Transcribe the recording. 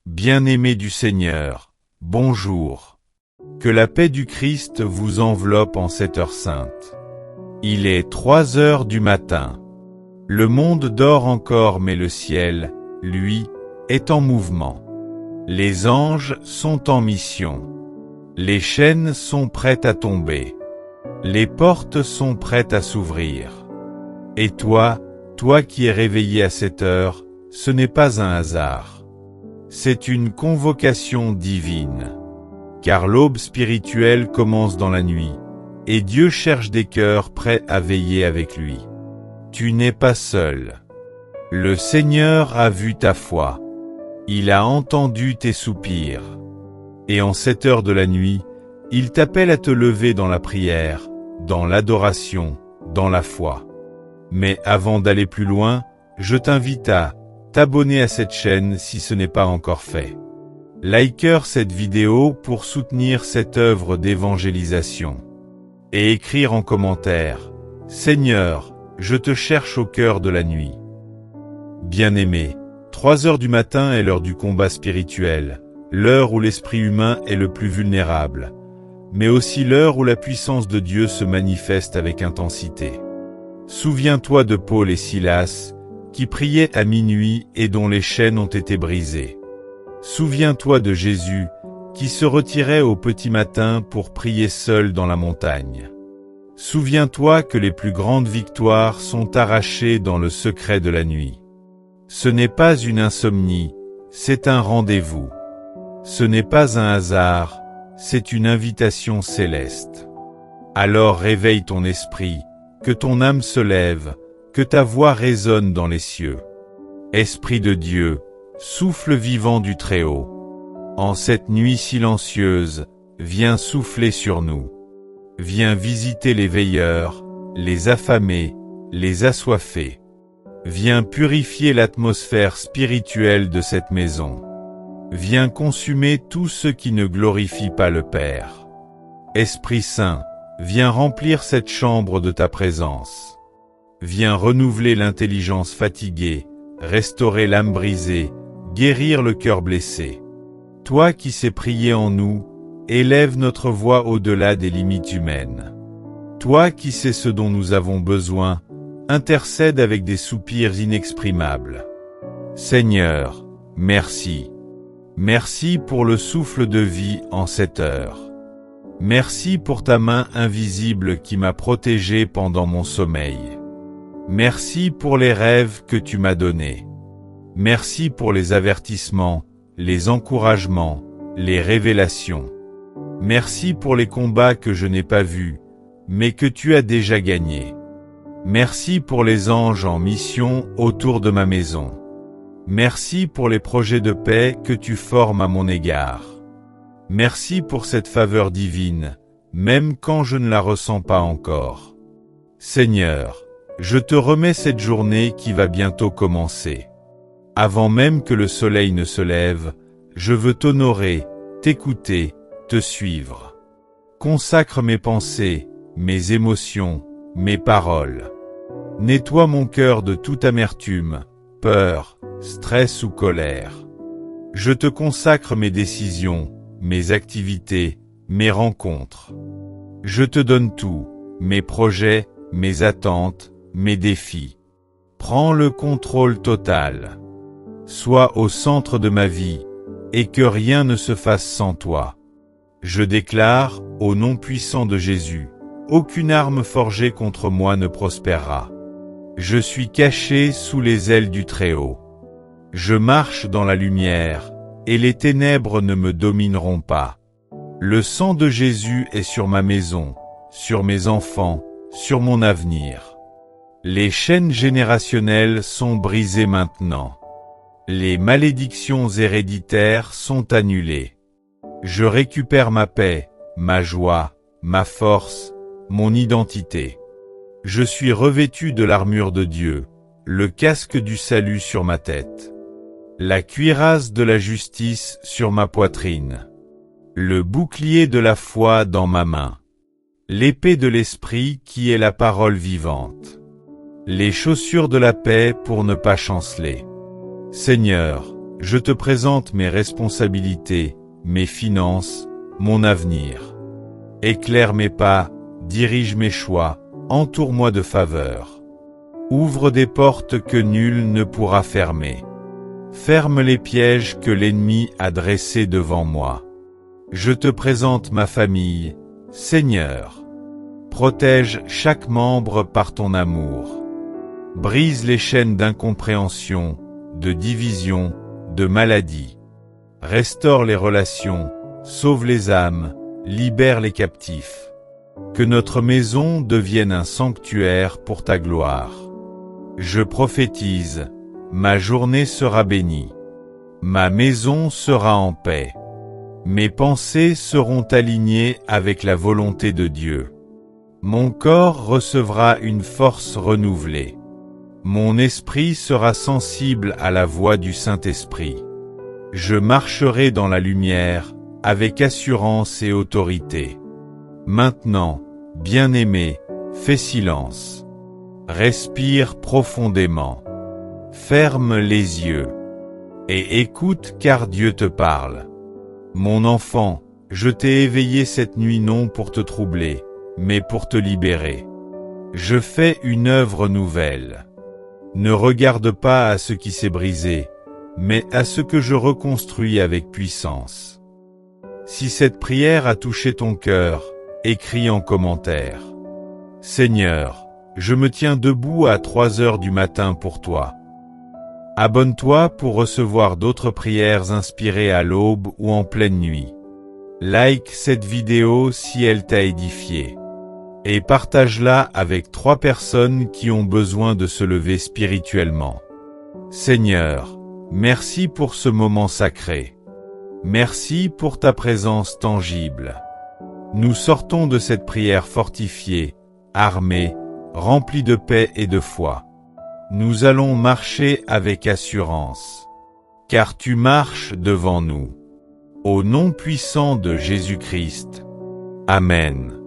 Bien-aimés du Seigneur, bonjour. Que la paix du Christ vous enveloppe en cette heure sainte. Il est 3 heures du matin. Le monde dort encore mais le ciel, lui, est en mouvement. Les anges sont en mission. Les chaînes sont prêtes à tomber. Les portes sont prêtes à s'ouvrir. Et toi qui es réveillé à cette heure, ce n'est pas un hasard. C'est une convocation divine. Car l'aube spirituelle commence dans la nuit, et Dieu cherche des cœurs prêts à veiller avec lui. Tu n'es pas seul. Le Seigneur a vu ta foi. Il a entendu tes soupirs. Et en cette heure de la nuit, il t'appelle à te lever dans la prière, dans l'adoration, dans la foi. Mais avant d'aller plus loin, je t'invite à t'abonner à cette chaîne si ce n'est pas encore fait. Likez cette vidéo pour soutenir cette œuvre d'évangélisation. Et écrire en commentaire « Seigneur, je te cherche au cœur de la nuit ». Bien-aimés, 3 heures du matin est l'heure du combat spirituel, l'heure où l'esprit humain est le plus vulnérable, mais aussi l'heure où la puissance de Dieu se manifeste avec intensité. Souviens-toi de Paul et Silas, qui priaient à minuit et dont les chaînes ont été brisées. Souviens-toi de Jésus, qui se retirait au petit matin pour prier seul dans la montagne. Souviens-toi que les plus grandes victoires sont arrachées dans le secret de la nuit. Ce n'est pas une insomnie, c'est un rendez-vous. Ce n'est pas un hasard, c'est une invitation céleste. Alors réveille ton esprit, que ton âme se lève, que ta voix résonne dans les cieux. Esprit de Dieu, souffle vivant du Très-Haut. En cette nuit silencieuse, viens souffler sur nous. Viens visiter les veilleurs, les affamés, les assoiffés. Viens purifier l'atmosphère spirituelle de cette maison. Viens consumer tout ce qui ne glorifie pas le Père. Esprit Saint, viens remplir cette chambre de ta présence. Viens renouveler l'intelligence fatiguée, restaurer l'âme brisée, guérir le cœur blessé. Toi qui sais prier en nous, élève notre voix au-delà des limites humaines. Toi qui sais ce dont nous avons besoin, intercède avec des soupirs inexprimables. Seigneur, merci. Merci pour le souffle de vie en cette heure. Merci pour ta main invisible qui m'a protégé pendant mon sommeil. Merci pour les rêves que tu m'as donnés. Merci pour les avertissements, les encouragements, les révélations. Merci pour les combats que je n'ai pas vus, mais que tu as déjà gagnés. Merci pour les anges en mission autour de ma maison. Merci pour les projets de paix que tu formes à mon égard. Merci pour cette faveur divine, même quand je ne la ressens pas encore. Seigneur, je te remets cette journée qui va bientôt commencer. Avant même que le soleil ne se lève, je veux t'honorer, t'écouter, te suivre. Consacre mes pensées, mes émotions, mes paroles. Nettoie mon cœur de toute amertume, peur, stress ou colère. Je te consacre mes décisions, mes activités, mes rencontres. Je te donne tout, mes projets, mes attentes, mes défis. Prends le contrôle total. Sois au centre de ma vie, et que rien ne se fasse sans toi. Je déclare, au nom puissant de Jésus, aucune arme forgée contre moi ne prospérera. Je suis caché sous les ailes du Très-Haut. Je marche dans la lumière, et les ténèbres ne me domineront pas. Le sang de Jésus est sur ma maison, sur mes enfants, sur mon avenir. Les chaînes générationnelles sont brisées maintenant. Les malédictions héréditaires sont annulées. Je récupère ma paix, ma joie, ma force, mon identité. Je suis revêtu de l'armure de Dieu, le casque du salut sur ma tête. La cuirasse de la justice sur ma poitrine. Le bouclier de la foi dans ma main. L'épée de l'esprit qui est la parole vivante. Les chaussures de la paix pour ne pas chanceler. Seigneur, Je te présente mes responsabilités, mes finances, mon avenir. Éclaire mes pas, dirige mes choix, entoure-moi de faveurs. Ouvre des portes que nul ne pourra fermer. Ferme les pièges que l'ennemi a dressés devant moi. Je te présente ma famille, Seigneur. Protège chaque membre par ton amour. Brise les chaînes d'incompréhension, de division, de maladie. Restaure les relations, sauve les âmes, libère les captifs. Que notre maison devienne un sanctuaire pour ta gloire. Je prophétise, ma journée sera bénie. Ma maison sera en paix. Mes pensées seront alignées avec la volonté de Dieu. Mon corps recevra une force renouvelée. Mon esprit sera sensible à la voix du Saint-Esprit. Je marcherai dans la lumière, avec assurance et autorité. Maintenant, bien-aimé, fais silence. Respire profondément. Ferme les yeux. Et écoute car Dieu te parle. Mon enfant, je t'ai éveillé cette nuit non pour te troubler, mais pour te libérer. Je fais une œuvre nouvelle. Ne regarde pas à ce qui s'est brisé, mais à ce que je reconstruis avec puissance. Si cette prière a touché ton cœur, écris en commentaire. Seigneur, je me tiens debout à 3 heures du matin pour toi. Abonne-toi pour recevoir d'autres prières inspirées à l'aube ou en pleine nuit. Like cette vidéo si elle t'a édifié. Et partage-la avec 3 personnes qui ont besoin de se lever spirituellement. Seigneur, merci pour ce moment sacré. Merci pour ta présence tangible. Nous sortons de cette prière fortifiée, armée, remplie de paix et de foi. Nous allons marcher avec assurance. Car tu marches devant nous. Au nom puissant de Jésus-Christ. Amen.